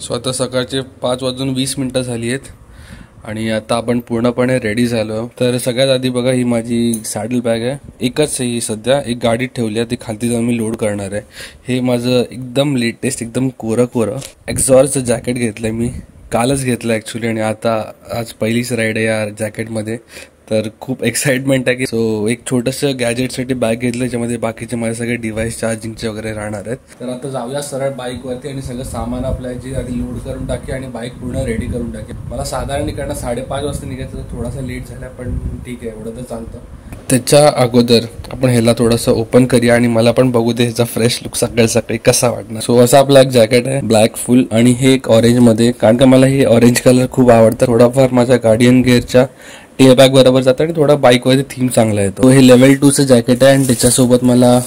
So आता सकाळचे 5:20 झाली आहेत आणि आता आपण पूर्णपणे रेडी झालो. तर सगळ्यात आधी बघा, ही माझी सॅडल बॅग आहे. एकच आहे ही, सध्या एक गाडीत ठेवली आहे, ती खालती जाऊन मी लोड करणार आहे. हे माझं एकदम लेटेस्ट, एकदम कोरं एक्झॉरचं जॅकेट घेतलंय मी, कालच घेतलं ॲक्च्युली. आणि आता आज पहिलीच राईड आहे या जॅकेटमध्ये, तर खूप एक्साइटमेंट आहे की. सो एक छोटंसं गॅजेटसाठी बॅग घेतलं, ज्यामध्ये बाकीचे माझे सगळे डिव्हाइस चार्जिंगचे वगैरे राहणार आहेत. तर आता जाऊया सरळ बाईकवरती आणि सगळं सामान आपल्या जी आधी लोड करून टाकी आणि बाईक पूर्ण रेडी करून टाकी. मला साधारण इकडनं 5:30 वाजता निघायचं, तर थोडासा लेट झाला, पण ठीक आहे, एवढं तर चालतं. त्याच्या अगोदर आपण ह्याला थोडंसं ओपन करूया आणि मला पण बघू दे ह्याचा फ्रेश लुक सकाळी सकाळी कसा वाटणार. सो असा आपला एक जॅकेट आहे, ब्लॅक फुल, आणि हे एक ऑरेंज मध्ये, कारण का मला हे ऑरेंज कलर खूप आवडतं. थोडाफार माझ्या गार्डियन गिअरच्या टे बॅग बरोबर जातं आणि थोडा बाईकवरती थीम चांगला येतो. हे लेवल 2चं जॅकेट आहे आणि त्याच्यासोबत मला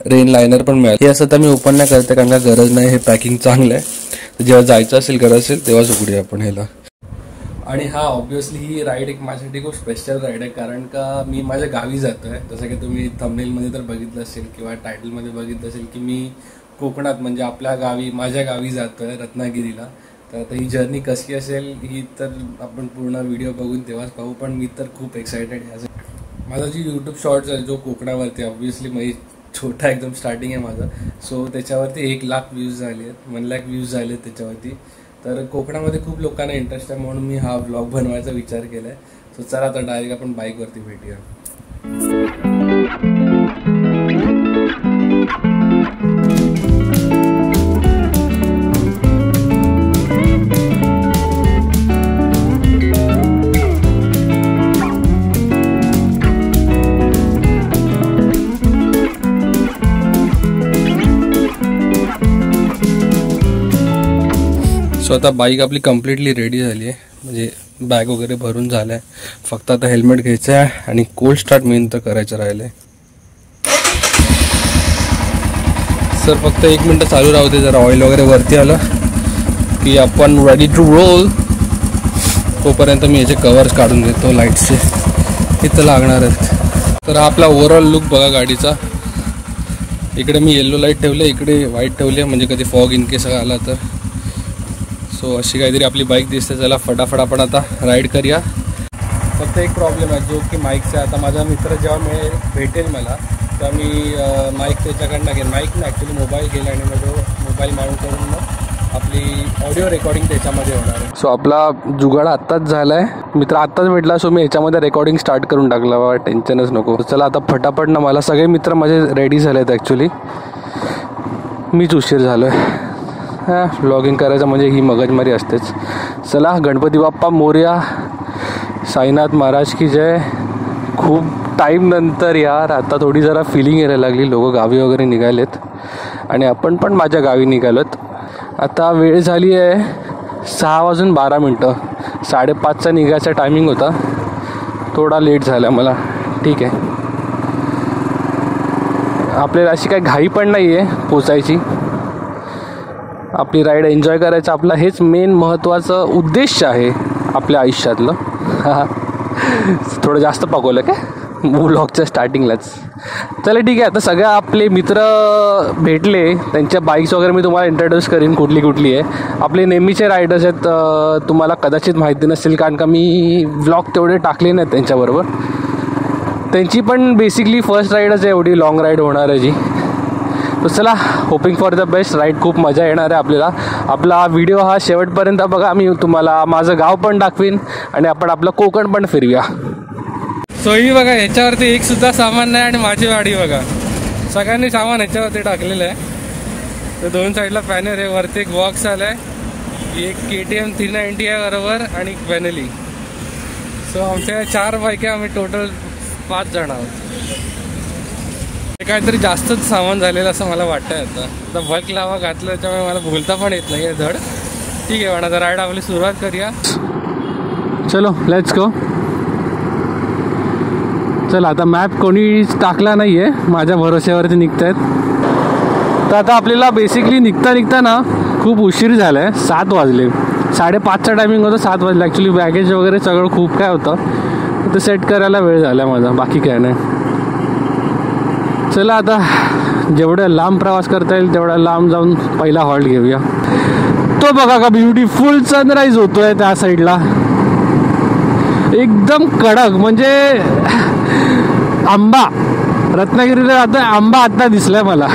रेन लायनर पण मिळालं. हे असं तर मी ओपन नाही करते, कारण का गरज नाही, हे पॅकिंग चांगलं आहे. जेव्हा जायचं असेल, गरज असेल तेव्हाच उघडूया आपण ह्याला. आणि हा ऑब्व्हियसली ही राईड एक माझ्यासाठी खूप स्पेशल राईड आहे, कारण का मी माझ्या गावी जातोय. जसं की तुम्ही थंबनेलमध्ये तर बघितलं असेल किंवा टायटलमध्ये बघितलं असेल की मी कोकणात, म्हणजे आपल्या गावी, माझ्या गावी जातोय, रत्नागिरीला. तर आता ही जर्नी कशी असेल ही तर आपण पूर्ण व्हिडिओ बघून तेव्हाच पाहू, पण मी तर खूप एक्सायटेड आहे. माझा जी यूट्यूब शॉर्ट्स आहे जो कोकणावरती, ऑब्व्हियसली म्हणजे छोटा एकदम स्टार्टिंग आहे माझं. सो त्याच्यावरती 1,00,000 व्ह्यूज झाले आहेत, 1,00,000 व्ह्यूज झाले आहेत त्याच्यावरती. तर कोकणामध्ये खूप लोकांना इंटरेस्ट आहे, म्हणून मी हा व्लॉग बनवायचा विचार केला आहे. सो चला आता डायरेक्ट आपण बाईकवरती भेटूया. सो आता बाईक आपली कम्प्लिटली रेडी झाली आहे, म्हणजे बॅग वगैरे भरून झालं आहे. फक्त आता हेल्मेट घ्यायचं आहे आणि कोल्ड स्टार्ट मेन तर करायचं राहिलं आहे. सर फक्त 1 मिनटं चालू राहू दे, जरा ऑइल वगैरे वरती आलं की आपण रेडी टू रोल. तोपर्यंत मी याचे कवर्स काढून देतो, लाईट्सचे इथं लागणार आहेत. तर आपला ओव्हरऑल लुक बघा गाडीचा. इकडे मी येल्लो लाईट ठेवले, इकडे व्हाईट ठेवले, म्हणजे कधी फॉग इन केस आला तर. सो अशी काहीतरी आपली बाईक दिसते. चला फटाफट आपण आता राईड करूया. फक्त एक प्रॉब्लेम आहे जो की माईकचा. आता माझा मित्र जेव्हा भेटेल मला, तेव्हा मी माईक त्याच्याकडनं घेईन. माईक ना ॲक्च्युली मोबाईल घेईल आणि मग मोबाईल माउंट करून मग आपली ऑडिओ रेकॉर्डिंग त्याच्यामध्ये होणार आहे. सो आपला जुगाड आत्ताच झाला आहे, मित्र आत्ताच भेटला. सो मी याच्यामध्ये रेकॉर्डिंग स्टार्ट करून टाकला, बाबा टेन्शनच नको. चला आता फटाफट ना, मला सगळे मित्र माझे रेडी झाले आहेत ॲक्च्युली, मीच उशीर झालो आहे. व्लॉगिंग करायचं म्हणजे ही मगजमारी असतेच. चला, गणपती बाप्पा मोरया, साईनाथ महाराज की जय. खूप टाईम नंतर यार आता थोडी जरा फिलिंग यायला लागली. लोक गावी वगैरे निघालेत आणि आपण पण माझ्या गावी निघालोत. आता वेळ झाली आहे 6:12. 5:30चा निघायचा टायमिंग होता, थोडा लेट झाला मला. ठीक आहे, आपल्याला अशी काही घाई पण नाही आहे पोचायची. आपली राईड एन्जॉय करायचं, आपला हेच मेन महत्त्वाचं उद्देश आहे आपल्या आयुष्यातलं. थोडं जास्त पाकवलं काय व्लॉगच्या स्टार्टिंगलाच. चला ठीक आहे, आता सगळे आपले मित्र भेटले, त्यांच्या बाईक्स वगैरे मी तुम्हाला इंट्रोड्यूस करीन कुठली कुठली आहे. आपले नेहमीचे रायडर्स आहेत, तुम्हाला कदाचित माहिती नसतील कारण का मी व्लॉग तेवढे टाकले नाहीत त्यांच्याबरोबर. त्यांची पण बेसिकली फर्स्ट राईडच आहे, एवढी लॉंग राईड होणार आहे जी. तर चला, hoping for the best. Ride खूप मजा येणार आहे आपल्याला. आपला व्हिडिओ हा शेवटपर्यंत बघा, मी तुम्हाला माझं गाव पण दाखवीन आणि आपण आपलं कोकण पण फिरूया. सोयी बघा, ह्याच्यावरती एक सुद्धा सामान नाही आणि माझी गाडी बघा, सगळ्यांनी सामान ह्याच्यावरती टाकलेलं आहे. तर 2 साईडला पॅनल आहे, वरती एक बॉक्स आला आहे, एक KTM 390 आहे बरोबर, आणि एक बेनेली. सो आमच्या 4 बाईक आहे, आम्ही टोटल 5 जण आहोत. काहीतरी जास्तच सामान झालेलं असं मला वाटतंय. आता बल्क लावा घातलं त्यामुळे मला बोलता पण येत नाही आहे धड. ठीक आहे, पण आता राईड आपली सुरुवात करूया. चलो लेट्स गो. चला, आता मॅप कोणीच टाकला नाही आहे, माझ्या भरोश्यावरती निघत आहेत. तर आता आपल्याला बेसिकली निघता ना खूप उशीर झाला आहे. 7 वाजले. 5:30चा टायमिंग होतं, 7 वाजले. ॲक्च्युली बॅगेज वगैरे सगळं खूप काय होतं ते सेट करायला वेळ झाला माझा, बाकी काय नाही. चला आता जेवढं लांब प्रवास करता येईल तेवढा लांब जाऊन पहिला हॉल्ट घेऊया. तो बघा का ब्युटिफुल सनराईज होतोय त्या साईडला, एकदम कडक. म्हणजे आंबा, रत्नागिरीला आता आंबा आता दिसलाय मला.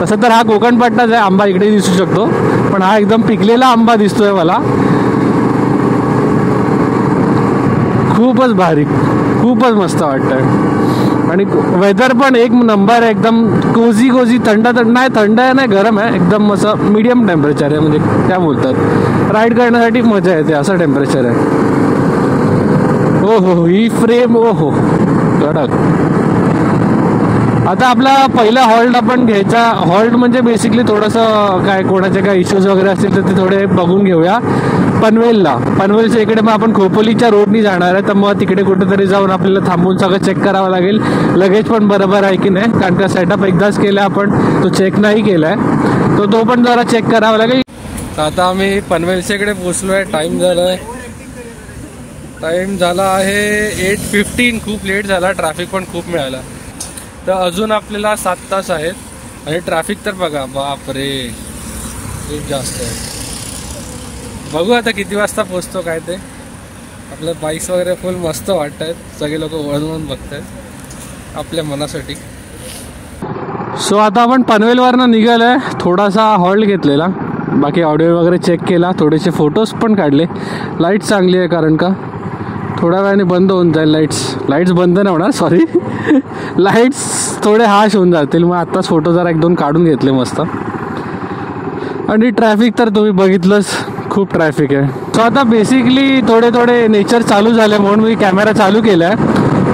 तसं तर हा कोकण पट्टाच आहे, आंबा इकडे दिसू शकतो, पण हा एकदम पिकलेला आंबा दिसतोय मला. खूपच भारी, खूपच मस्त वाटतंय. आणि वेदर पण एक नंबर आहे, एकदम कोझी कोझी. थंड नाही, थंड आहे नाही, गरम आहे, एकदम असं मीडियम टेम्परेचर आहे. म्हणजे काय बोलतात, राईड करण्यासाठी मजा येते असं टेम्परेचर आहे. हो हो, ही फ्रेम, ओ हो कडक. आता आपला पहिला हॉल्ट आपण घ्यायचा. हॉल्ट म्हणजे बेसिकली थोडंसं काय, कोणाचे काय इश्यूज वगैरे असतील तर ते थोडे बघून घेऊया. पनवेलला, पनवेलच्या इकडे मग आपण खोपोलीच्या रोडनी जाणार आहे, तर मग तिकडे कुठेतरी जाऊन आपल्याला थांबून सगळं चेक करावं लागेल. लगेज पण बरोबर आहे की नाही, कारण का सेटअप एकदाच केला आपण, तो चेक नाही केलाय, तो पण जरा चेक करावा लागेल. तर आता आम्ही पनवेलच्या इकडे पोचलो आहे. टाइम झाला आहे 8:15. खूप लेट झाला, ट्रॅफिक पण खूप मिळाला. तर अजून आपल्याला 7 तास आहेत आणि ट्रॅफिक तर बघा, बापरे खूप जास्त आहे. बघू आता किती वाजता पोचतो काय ते. आपल्या बाईक्स वगैरे फुल मस्त वाटत आहेत, सगळे लोक वळून बघत आहेत आपल्या मनासाठी. सो आता आपण पनवेलवरनं निघालो आहे. थोडासा हॉल्ट घेतलेला, बाकी ऑडिओ वगैरे चेक केला, थोडेसे फोटोज पण काढले. लाईट चांगली आहे, कारण का थोड्या वेळाने बंद होऊन जाईल. लाईट्स बंद नाही होणार, सॉरी, लाईट्स थोडे हाश होऊन जातील. मग आत्ताच फोटो जरा 1-2 काढून घेतले मस्त. आणि ट्रॅफिक तर तुम्ही बघितलंच, खूप ट्रॅफिक आहे. सो आता बेसिकली थोडे नेचर चालू झाले म्हणून मी कॅमेरा चालू केला आहे.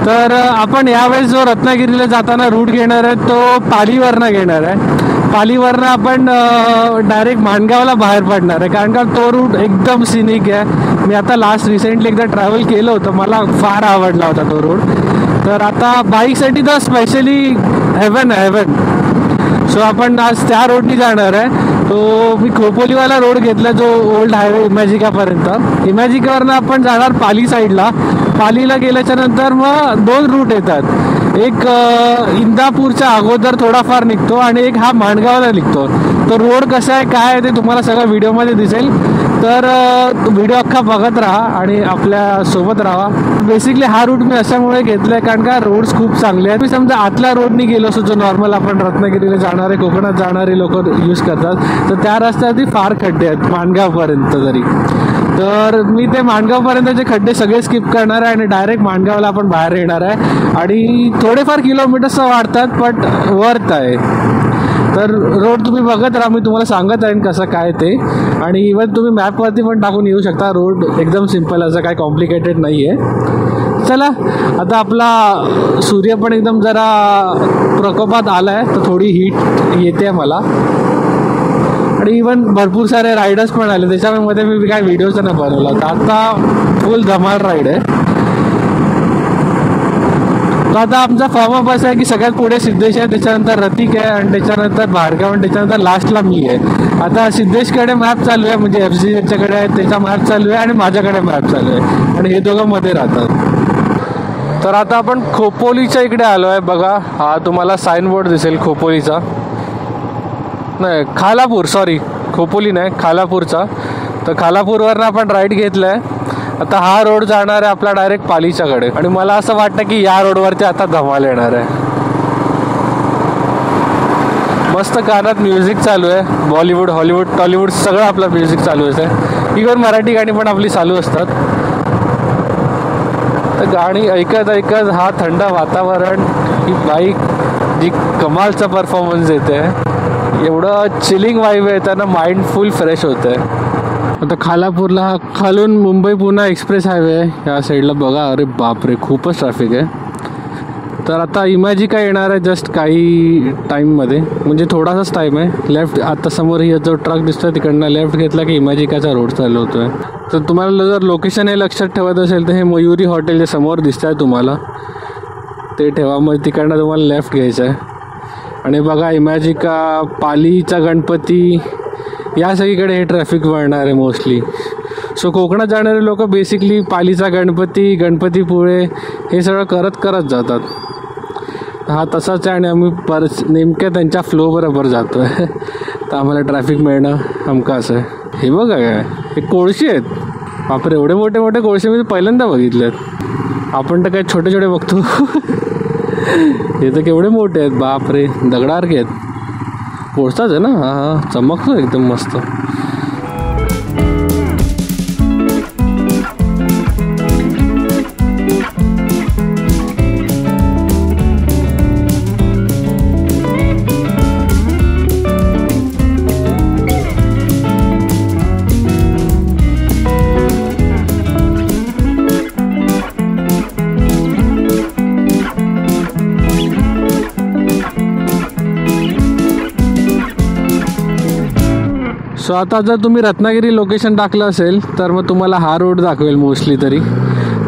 तर आपण यावेळेस जो रत्नागिरीला जाताना रूट घेणार आहे तो पालीवरनं घेणार आहे. पालीवरनं आपण डायरेक्ट माणगावला बाहेर पडणार आहे, कारण का तो रूट एकदम सिनिक आहे. मी आता रिसेंटली एकदा ट्रॅव्हल केलं होतं, मला फार आवडला होता तो रूट. तर आता बाईकसाठी तर स्पेशली हेवन आहे, हेवन. सो आपण आज त्या रोडनी जाणार आहे. तो मी खोपोलीवाला रोड घेतला, जो ओल्ड हायवे इमॅजिकापर्यंत. इमॅजिकावरनं आपण जाणार पाली साईडला. पालीला गेल्याच्या नंतर मग 2 रूट येतात. एक इंदापूरच्या अगोदर थोडाफार निघतो आणि एक हा माणगावला निघतो. तो रोड कसा आहे, काय आहे ते तुम्हाला सगळं व्हिडिओमध्ये दिसेल. तर व्हिडिओ अख्खा बघत राहा आणि आपल्या सोबत राहा. बेसिकली हा रूट मी अशामुळे घेतलाय, कारण का रोड्स खूप चांगले आहेत. मी समजा आतल्या रोडनी गेलो असतो, जो नॉर्मल आपण रत्नागिरीला जाणारे, कोकणात जाणारे लोक यूज करतात, तर त्या रस्त्यावरती फार खड्डे आहेत माणगावपर्यंत तरी. तर मी ते माणगावपर्यंतचे खड्डे सगळे स्किप करणार आहे आणि डायरेक्ट माणगावला आपण बाहेर येणार आहे. आणि थोडेफार किलोमीटर्स वाढतात, बट वर्थ आहे. तर रोड तुम्ही बघत राहा, मी तुम्हाला सांगत आहे कसं काय ते. आणि इव्हन तुम्ही मॅपवरती पण टाकून येऊ शकता. रोड एकदम सिम्पल, असं काय कॉम्प्लिकेटेड नाही आहे. चला, आता आपला सूर्य पण एकदम जरा प्रकोपात आला आहे, तर थोडी हीट येते मला. आणि इव्हन भरपूर सारे रायडर्स पण आले, त्याच्यामध्ये मी काय व्हिडिओच नाही बनवला. तर आता फुल धमाल राईड आहे. तर आता आमचा फॉर्म अप असा आहे की सगळ्यात पुढे सिद्धेश आहे, त्याच्यानंतर रतिक आहे, आणि त्याच्यानंतर भार्गव, आणि त्याच्यानंतर लास्टला मी आहे. आता सिद्धेशकडे मॅप चालू आहे, म्हणजे FCZच्याकडे आहे त्याचा मॅप चालू आहे, आणि माझ्याकडे मॅप चालू आहे, आणि हे दोघं मध्ये राहतात. तर आता आपण खोपोलीच्या इकडे आलो आहे. बघा, हा तुम्हाला साईनबोर्ड दिसेल खोपोलीचा, नाही खालापूर, सॉरी खोपोली नाही, खालापूरचा. तर खालापूरवरनं आपण राईड घेतला आहे. आता हा रोड जाणार आहे आपला डायरेक्ट पालीच्याकडे, आणि मला असं वाटतं की या रोडवरती आता धमाल येणार आहे. मस्त कानात म्युझिक चालू आहे, बॉलिवूड, हॉलिवूड, टॉलिवूड सगळं आपलं म्युझिक चालू आहे. इव्हन मराठी गाणी पण आपली चालू असतात. तर गाणी ऐकत ऐकत हा थंड वातावरण, ही बाईक जी कमालचा परफॉर्मन्स देते, एवढं चिलिंग वाईब आहे, त्यांना माइंड फुल फ्रेश होतं आहे. आता खालापूरला खालून मुंबई पुणे एक्सप्रेस हायवे आहे या साईडला. बघा, अरे बापरे, खूपच ट्रॅफिक आहे. तर आता इमॅजिका येणार आहे जस्ट काही टाईममध्ये, म्हणजे थोडासाच टाईम आहे. लेफ्ट आता समोर ही जो ट्रक दिसतोय तिकडनं लेफ्ट घेतला की इमॅजिकाचा रोड चालू होतोय. तर तुम्हाला जर लोकेशन हे लक्षात ठेवत असेल तर हे मयुरी हॉटेल जे समोर दिसत आहे तुम्हाला, ते ठेवा. मग तिकडनं तुम्हाला लेफ्ट घ्यायचं आहे. आणि बघा, इमॅजिका, पालीचा गणपती, या सगळीकडे हे ट्रॅफिक वळणार आहे मोस्टली. सो कोकणात जाणारे लोक बेसिकली पालीचा गणपती, गणपतीपुळे हे सगळं करत जातात. हा तसाच आहे, आणि आम्ही नेमक्या त्यांच्या फ्लो बरोबर जातो आहे. तर आम्हाला ट्रॅफिक मिळणं हमखास आहे. हे बघा काय, हे कोळशे आहेत. बापरे, एवढे मोठे मोठे कोळशे मी पहिल्यांदा बघितलेत. आपण तर काय छोटे छोटे बघतो. हे तर केवढे मोठे आहेत, बापरे, दगडासारखे आहेत. कोळसाच आहे ना. हा, चमकतो एकदम मस्त. सो आता जर तुम्ही रत्नागिरी लोकेशन टाकलं असेल तर मग तुम्हाला हा रोड दाखवेल मोस्टली तरी.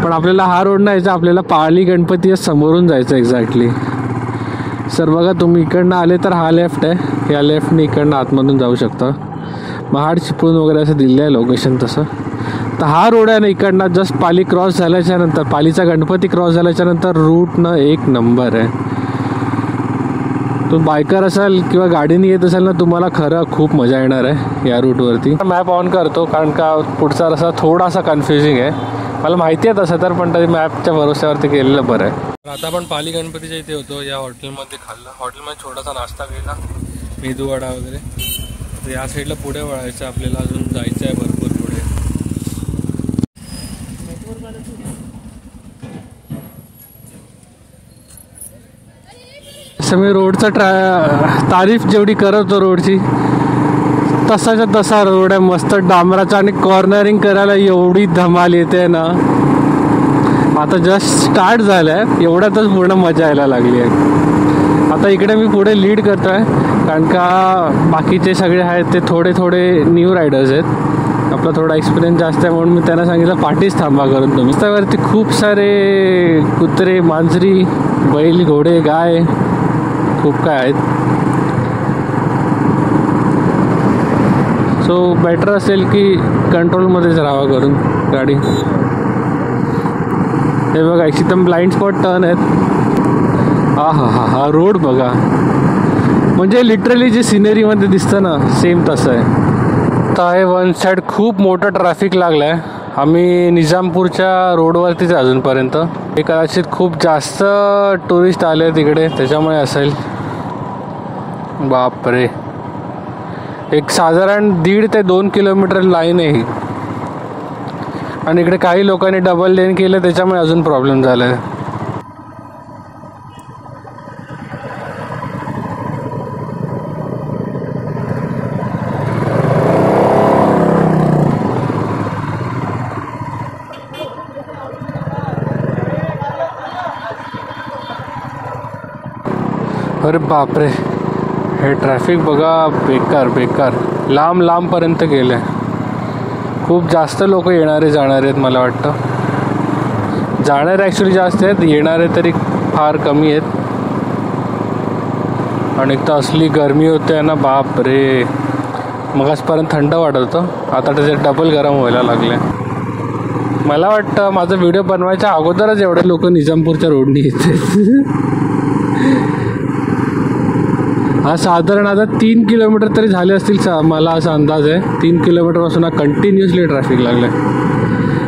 पण आपल्याला हा रोड नाही जायचा, आपल्याला पाळली गणपती समोरून जायचं एक्झॅक्टली. सर बघा, तुम्ही इकडनं आले तर हा लेफ्ट आहे, या लेफ्टने इकडनं आतमधून जाऊ शकता. महाड चिपळूण वगैरे असं दिलं आहे लोकेशन तसं. तर हा रोड आहे ना, इकडनं जस्ट पाली क्रॉस झाल्याच्या नंतर, पालीचा गणपती क्रॉस झाल्याच्या नंतर रूटनं एक नंबर आहे. तुम्ही बायकर असाल किंवा गाडीने येत असाल ना, तुम्हाला खरं खूप मजा येणार आहे या रूटवरती. मॅप ऑन करतो कारण का पुढचा रस्ता थोडासा कन्फ्युजिंग आहे. मला माहिती आहे तसं तर, पण तरी मॅपच्या भरोश्यावरती केलेलं बरं आहे. आता आपण पाली गणपतीच्या इथे होतो, या हॉटेलमध्ये खाल्लं. हॉटेलमध्ये छोटासा नाश्ता केला, मेदूवडा वगैरे. तर या साईडला पुढे वळायचं आपल्याला, अजून जायचं आहे भरपूर पुढे. असं मी रोडचा तारीफ जेवढी करतो रोडची, तसाच्या तसा रोड आहे. मस्त डांबराचा, आणि कॉर्नरिंग करायला एवढी धमाल येते ना. आता जस्ट स्टार्ट झालं आहे, एवढ्यातच पूर्ण मजा यायला लागली आहे. आता इकडे मी पुढे लीड करतो आहे कारण का बाकीचे सगळे आहेत ते थोडे थोडे न्यू रायडर्स आहेत. आपला थोडा एक्सपिरियन्स जास्त आहे म्हणून मी त्यांना सांगितलं पाठीच थांबा करून. तुम्ही रस्त्यावरती खूप सारे कुत्रे, मांजरी, बैल, घोडे, गाय, खूप काय आहेत. सो बेटर असेल की कंट्रोलमध्येच राहावं करून गाडी. हे बघा, एकदम ब्लाइंड स्पॉट टर्न आहेत. हा रोड बघा, म्हणजे लिटरली जे सिनेरीमध्ये दिसतं ना, सेम तसं आहे. तर आहे वन साईड खूप मोठं ट्रॅफिक लागलं आहे. आम्ही निजामपूरच्या रोडवरतीच अजूनपर्यंत. हे कदाचित खूप जास्त टुरिस्ट आले तिकडे, त्याच्यामुळे असेल. बापरे, एक साधारण 1.5 ते 2 किलोमीटर लाईन आहे ही. आणि इकडे काही लोकांनी डबल लेन केलं, त्याच्यामुळे अजून प्रॉब्लेम झाला आहे. अरे बापरे, हे ट्रॅफिक बघा, बेकार बेकार, लांब लांबपर्यंत गेलं आहे. खूप जास्त लोक येणारे जाणारे आहेत. मला वाटतं जाणारे ॲक्च्युली जास्त आहेत, येणारे तरी फार कमी आहेत. आणि एक तर असली गरमी होते ना, बापरे. मगासपर्यंत थंड वाटत होतं, आता त्याचे डबल गरम व्हायला लागले. मला वाटतं माझा व्हिडिओ बनवायच्या अगोदरच एवढे लोक निजामपूरच्या रोडनी येते. हा साधारण आता 3 किलोमीटर तरी झाले असतील, मला असा अंदाज आहे. 3 किलोमीटरपासून हा कंटिन्युअसली ट्रॅफिक लागलं आहे.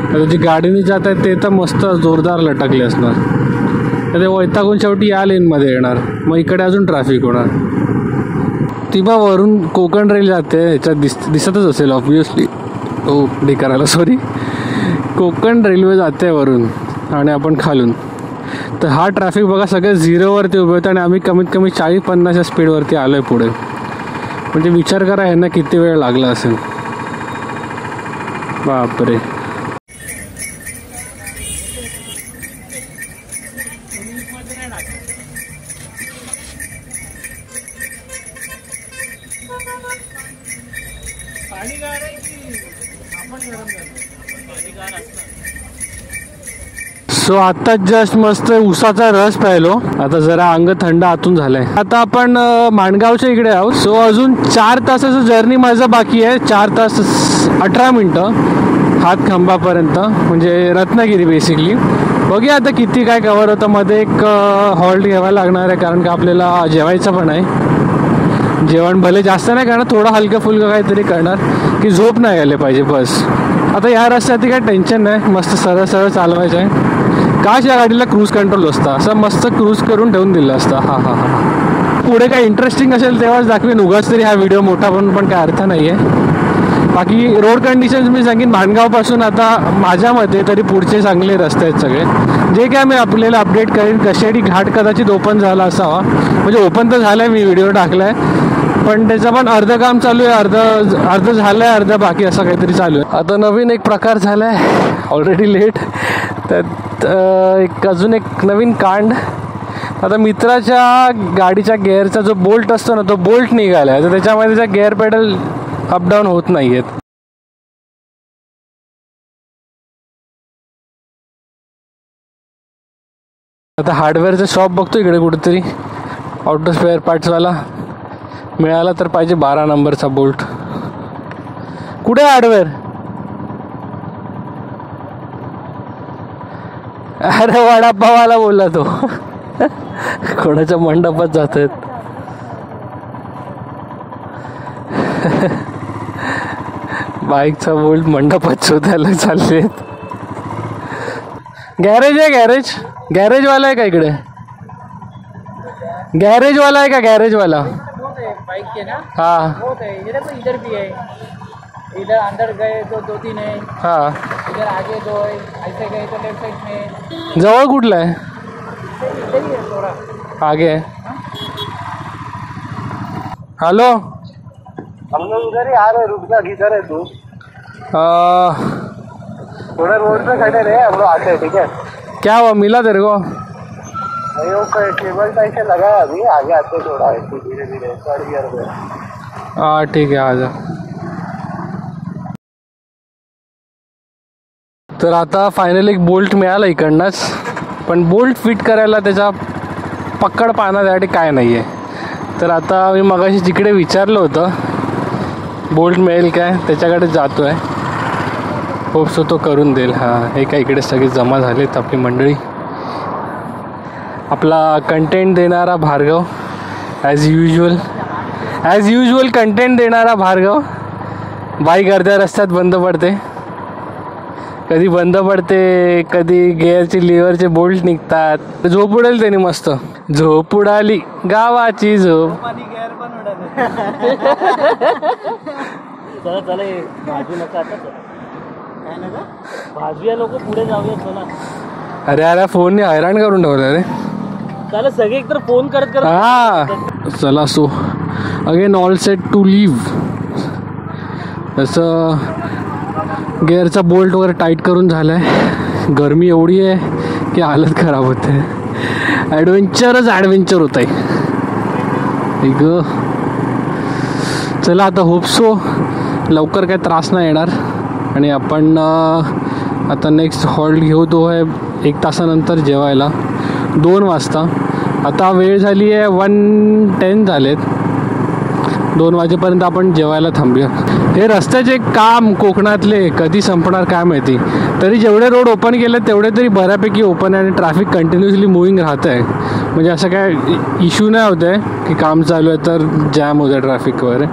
आता जी गाडीने जात आहेत ते तर मस्त जोरदार लटकले असणार. तर ते वैतागून शेवटी या लेनमध्ये येणार, मग इकडे अजून ट्रॅफिक होणार. ती बा वरून कोकण रेल जाते, ह्याच्यात दिसतच असेल ऑब्वियसली. डी करायला सॉरी, कोकण रेल्वे जाते वरून आणि आपण खालून. तर हा ट्रॅफिक बघा, सगळे 0वरती उभे होते आणि आम्ही कमीत कमी 40-50 स्पीडवरती आलो आहे पुढे. म्हणजे विचार करा ह्यांना किती वेळ लागला असेल. बापरे. सो आता जस्ट मस्त उसाचा रस प्यायलो. आता जरा अंग थंड आतून झालंय. आता आपण माणगावच्या इकडे आहोत. सो अजून 4 तासाचं जर्नी माझं बाकी आहे. 4 तास 18 मिनिटं हातखंबापर्यंत, म्हणजे रत्नागिरी बेसिकली. बघूया आता किती काय कव्हर होतं. मध्ये एक हॉल्ट घ्यावा लागणार आहे कारण का आपल्याला जेवायचं पण आहे. जेवण भले जास्त नाही करणार, थोडं हलकं फुलकं काहीतरी करणार की झोप नाही आले पाहिजे बस. आता या रस्त्यात काही टेन्शन नाही, मस्त सरळ सरळ चालवायचं आहे. काश या गाडीला क्रूज कंट्रोल असता, असं मस्त क्रूज करून ठेवून दिलं असतं. पुढे काय इंटरेस्टिंग असेल तेव्हाच दाखवेन, उगाच तरी हा व्हिडिओ मोठा पण काय अर्थ नाही आहे. बाकी रोड कंडिशन्स मी सांगेन, भानगावपासून आता माझ्या मते तरी पुढचे चांगले रस्ते आहेत सगळे. जे काय मी आपल्याला अपडेट करेन. कशेडी घाट कदाचित ओपन झाला असावा, म्हणजे ओपन तर झालं आहे, मी व्हिडिओ टाकला आहे, पण त्याचं पण अर्ध काम चालू आहे, अर्ध झालं आहे, अर्ध बाकी असं काहीतरी चालू आहे. आता नवीन एक प्रकार झाला आहे, ऑलरेडी लेट, त्यात अजून एक नवीन कांड. आता मित्राच्या गाडीच्या गेअरचा जो बोल्ट असतो ना, तो बोल्ट निघाला आहे, तर त्याच्यामध्ये त्याचा गेअर पेडल अपडाऊन होत नाही आहेत. आता हार्डवेअरचं शॉप बघतो इकडे कुठेतरी, ऑटो स्पेअर पार्ट्सवाला मिळाला तर पाहिजे 12 नंबरचा बोल्ट. कुठे हार्डवेअर? अरे वडापावाला बोलला तो. कोणाच्या मंडपात जात आहेत. बाईकचा बोल्ट मंडपात शोधायला चालले. गॅरेज आहे, गॅरेजवाला आहे का इकडे? गॅरेजवाला आहे का? गॅरेजवाला बाइक के ना हाँ बहुत है. ये देखो इधर भी है, इधर अंदर गए तो 2-3 है, हाँ. इधर आगे 2 है, ऐसे गए तो लेफ्ट साइड में. जवळ कुठला आहे? इधर ही है थोड़ा आगे. हेलो, हम लोग उधर ही आ रहे. रुक जा, किधर है तू? थोड़ा रोड पे खड़े रहे, हम लोग आते हैं. ठीक है, क्या हुआ, मिला तेरे को? नहीं वो केबल टाइप से लगा है, अभी आगे आते थोड़ा ऐसे धीरे धीरे थर्ड गियर पे. हाँ ठीक आहे, आ जा. तर आता फायनल एक बोल्ट मिळाला इकडनंच, पण बोल्ट फिट करायला त्याचा पकड पाहण्यासाठी काय नाही आहे. तर आता मी मगाशी जिकडे विचारलं होतं बोल्ट मिळेल काय, त्याच्याकडे जातो आहे. होप्सो तो करून देईल. हां, हे काय इकडे सगळे जमा झालेत आपली मंडळी. आपला कंटेंट देणारा भार्गव, ॲज युजल कंटेंट देणारा भार्गव. बाईक अर्ध्या रस्त्यात बंद पडते, कधी बंद पडते, कधी गिअरचे लिव्हरचे बोल्ट निघतात. झोप उडेल त्याने मस्त. झोप उडाली गावाची झोप. चला चला, भाजू नका आता. काय नका भाजूया, लोक पुढे जाऊया. चला. अरे फोनने हैराण करून ठेवलं रे. चला सगळे एकतर फोन करत हा चला. So again all set to leave. असं गिअरचा बोल्ट वगैरे टाईट करून झाला आहे. गरमी एवढी आहे की हालत खराब होते. ॲडव्हेंचर होत आहे. ग चला आता होप्सो लवकर काय त्रास नाही येणार. आणि आपण आता नेक्स्ट हॉल्ट घेऊ तो आहे 1 तासानंतर जेवायला 2 वाजता. आता वेळ झाली आहे 1:10 झालेत. 2 वाजेपर्यंत आपण जेवायला थांबूया. हे रस्त्याचे काम कोकणातले कधी संपणार काय माहिती. तरी जेवढे रोड ओपन केले तेवढे तरी बऱ्यापैकी ओपन आहे आणि ट्रॅफिक कंटिन्युअसली मुव्हिंग राहत आहे. म्हणजे असं काय इश्यू नाही होत आहे की काम चालू आहे तर जॅम होतं ट्रॅफिक वगैरे.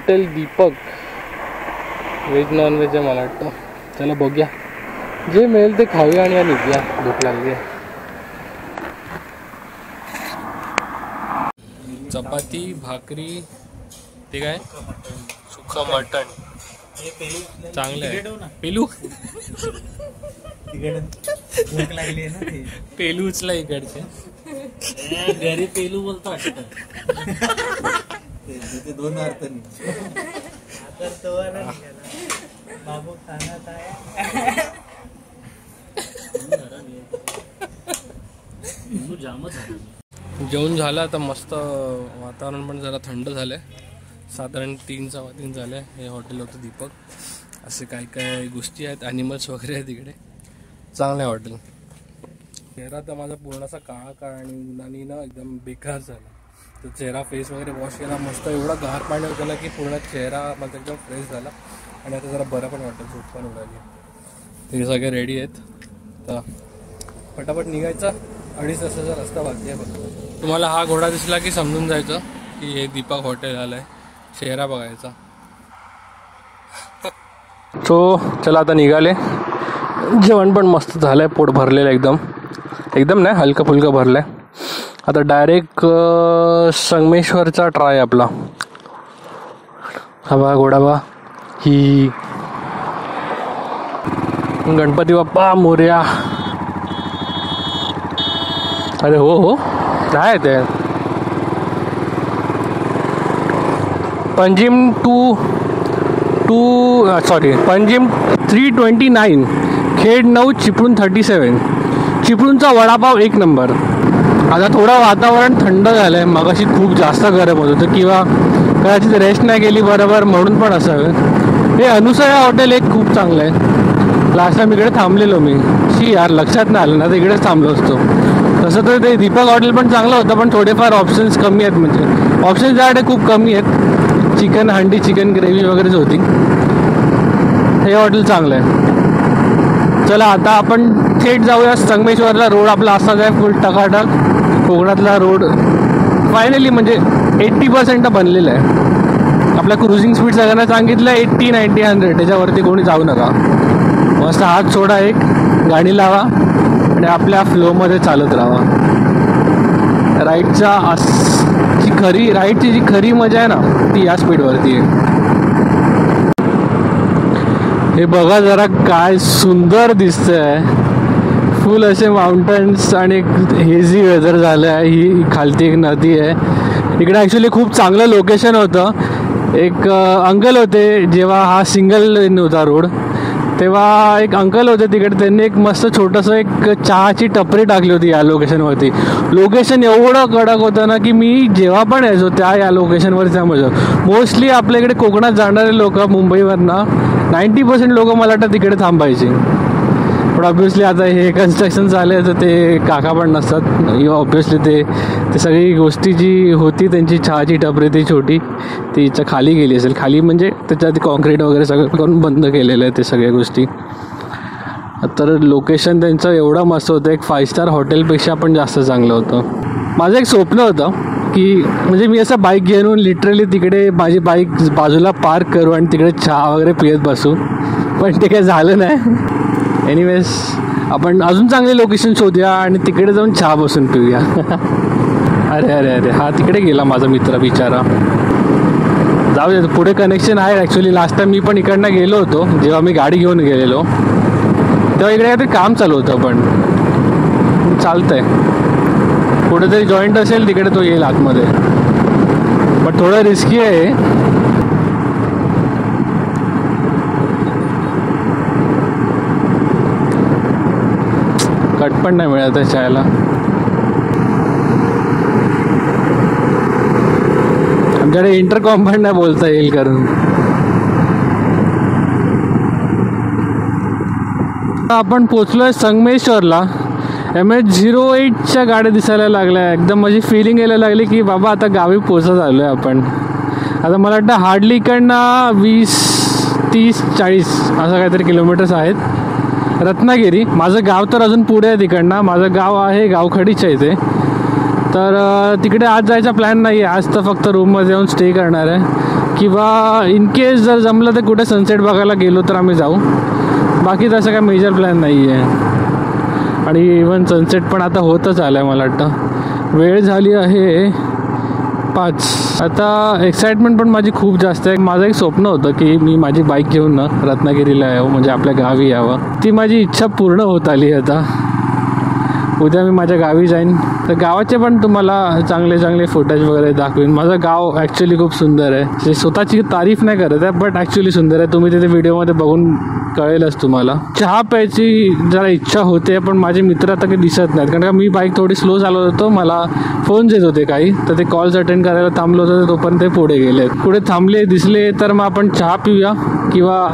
Hotel Deepak, veg non veg आहे मला वाटतं. चला बघूया, जे मिळेल ते खाऊया आणि निघूया, भूक लागली आहे. चपाती भाकरी, ते काय सुक्का मटण चांगलं आहे. पेलू भूक लागली आहे ना ते. पेलू उचला इकडचे. घरी पेलू बोलतो वाटतं. ते दोन अर्थांनी बाबू खाण्यात आहे. जामच जेवण झालं आता. मस्त वातावरण पण जरा थंड झालंय. साधारण 3:15 झालंय. हे हॉटेल होतं दीपक. असे काही काही गोष्टी आहेत, ॲनिमल्स वगैरे आहेत तिकडे. चांगलं आहे हॉटेल. चेहरा तर माझा पूर्णसा काळा आणि उन्हाने ना एकदम बेकार झाला. तर चेहरा फेस वगैरे वॉश केला मस्त. एवढा गार पाणी होतं की पूर्ण चेहरा माझा एकदम फ्रेश झाला. आणि आता जरा बरं पण वाटतं, झोप पण उडाली. ते सगळे रेडी आहेत. तर पटापट निघायचा. 2.5 तासाचा रस्ता बाकी आहे फक्त. तुम्हाला हा घोडा दिसला की समजून जायचं की हे दीपक हॉटेल आलं आहे. चेहरा बघायचा. सो चला आता निघाले. जेवण पण मस्त झालं आहे. पोट भरलेलं एकदम एकदम नाही, हलकं फुलकं भरलं आहे. आता डायरेक्ट संगमेश्वरचा ट्राय आपला. हा बा घोडा बा. ही गणपती बाप्पा मोरया. अरे हो हो, काय ते पंजिम पंजिम 329, खेड 9, चिपळूण 37. चिपळूणचा वडापाव 1 नंबर. आता थोडं वातावरण थंड झालं आहे. मगाशी खूप जास्त गरम होत होतं, किंवा कदाचित रेस्ट नाही केली बरोबर म्हणून पण असावे. हे अनुसया हॉटेल एक खूप चांगलं आहे. लास्ट टाइम इकडे थांबलेलो मी. यार लक्षात नाही आलं ना, तर इकडेच थांबलो असतो. तसं तर ते दीपक हॉटेल पण चांगलं होतं, पण थोडेफार ऑप्शन्स कमी आहेत. म्हणजे ऑप्शन्स त्याकडे खूप कमी आहेत. चिकन हंडी, चिकन ग्रेव्ही वगैरेच होती. हे हॉटेल चांगलं आहे. चला आता आपण थेट जाऊया संगमेश्वरला. रोड आपला असाच आहे फुल टकाटक. कोकणातला रोड फायनली म्हणजे 80% बनलेला आहे. आपला क्रुझिंग स्पीड सगळ्यांना सांगितलं 80, 90, 100. त्याच्यावरती कोणी जाऊ नका. मस्त हात सोडा, एक गाडी लावा आणि आपल्या फ्लोमध्ये चालत राहा. राईडची जी खरी मजा आहे ना, ती या स्पीडवरती आहे. हे बघा जरा काय सुंदर दिसतंय. फुल असे माउंटन्स आणि हेझी वेदर झालं आहे. ही खालती एक नदी आहे. इकडे ॲक्च्युली खूप चांगलं लोकेशन होतं. एक अंकल होते, जेव्हा हा सिंगल लेन होता रोड, तेव्हा एक अंकल होते तिकडे. त्यांनी एक मस्त छोटंसं एक चहाची टपरी टाकली होती या लोकेशनवरती. लोकेशन एवढं कडक होतं ना की मी जेव्हा पण यायचो या लोकेशनवर त्यामध्ये मोस्टली आपल्या इकडे कोकणात जाणारे लोक मुंबईवरनं 90% लोक मला वाटतं तिकडे थांबायचे. पण ऑब्व्हियसली आता हे कन्स्ट्रक्शन झाले तर ते काका पण नसतात. ऑब्व्हियसली ते सगळी गोष्टी जी होती त्यांची चहाची टपरी ती छोटी, ती खाली गेली असेल. खाली म्हणजे त्याच्यात कॉन्क्रीट वगैरे सगळं करून बंद केलेलं आहे ते सगळ्या गोष्टी. तर लोकेशन त्यांचं एवढं मस्त होतं. एक 5 स्टार हॉटेलपेक्षा पण जास्त चांगलं होतं. माझं एक स्वप्न होतं की म्हणजे मी असं बाईक घेऊन लिटरली तिकडे माझी बाईक बाजूला पार्क करू आणि तिकडे चहा वगैरे पित बसू, पण ते काही झालं नाही. एनिवेज आपण अजून चांगले लोकेशन शोधूया आणि तिकडे जाऊन चहा बसून पिऊया. अरे अरे अरे, हा तिकडे गेला माझा मित्र बिचारा. जाऊ दे, पुढे कनेक्शन आहे. ॲक्च्युली लास्ट टाइम मी पण इकडनं गेलो होतो, जेव्हा मी गाडी घेऊन गेलेलो तेव्हा इकडे काहीतरी काम चालू होतं. पण चालतंय, कुठेतरी जॉईंट असेल तिकडे तो येईल आतमध्ये. पण थोडं रिस्की आहे. कट पण नाही मिळत आहे चायला. आमच्याकडे इंटरकॉम पण नाही बोलता येईल करून. आपण पोचलोय संगमेश्वरला. MH08च्या गाड्या दिसायला लागल्या. एकदम माझी फिलिंग यायला लागली की बाबा आता गावी पोचत आलो आहे आपण. आता मला वाटतं हार्डली इकडनं 20, 30, 40 असं काहीतरी किलोमीटर्स आहेत. रत्नागिरी माझं गाव तर अजून पुढे आहे तिकडनं. माझं गाव आहे गावखडीच्या इथे. तर तिकडे आज जायचा प्लॅन नाही आहे. आज तर फक्त रूममध्ये येऊन स्टे करणार आहे. किंवा इन केस जर जमलं तर कुठे सनसेट बघायला गेलो तर आम्ही जाऊ. बाकी तसं काय मेजर प्लॅन नाही आहे. आणि इवन सनसेट पण आता होतच आलं आहे मला वाटतं. वेळ झाली आहे 5. आता एक्साइटमेंट पण माझी खूप जास्त आहे. माझं एक स्वप्न होतं की मी माझी बाईक घेऊन ना रत्नागिरीला यावं, म्हणजे आपल्या गावी यावं. ती माझी इच्छा पूर्ण होत आली. आता उद्या मी माझ्या गावी जाईन, तर गावाचे पण तुम्हाला चांगले चांगले फुटेज वगैरे दाखवीन. माझं गाव ॲक्च्युली खूप सुंदर आहे. स्वतःची तारीफ नाही करत आहे, बट ॲक्च्युली सुंदर आहे. तुम्ही तिथे व्हिडिओमध्ये बघून कळेलच तुम्हाला. चहा प्यायची जरा इच्छा होते, पण माझे मित्र आता काही दिसत नाहीत, कारण का मी बाईक थोडी स्लो चालवत होतो. मला फोन येत होते काही, तर ते कॉल्स अटेंड करायला थांबलो होतो, तर तोपर्यंत ते पुढे गेले. पुढे थांबले दिसले तर मग आपण चहा पिऊया किंवा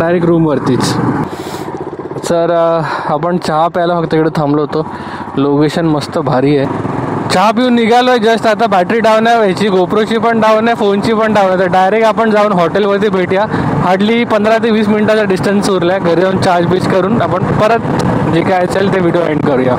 डायरेक्ट रूमवरतीच. तर आपण चहा प्यायला फक्त इकडे थांबलो होतो. लोकेशन मस्त भारी आहे. चहा पिऊन निघालो आहे जस्ट. आता बॅटरी डाऊन आहे, ह्याची गोप्रोची पण डाऊन आहे, फोनची पण डाऊन आहे. तर डायरेक्ट आपण जाऊन हॉटेलवरती भेटूया. हार्डली 15 ते 20 मिनिटाचा डिस्टन्स उरला आहे. घरी जाऊन चार्ज बीच करून आपण परत जे काय असेल ते व्हिडिओ एंड करूया.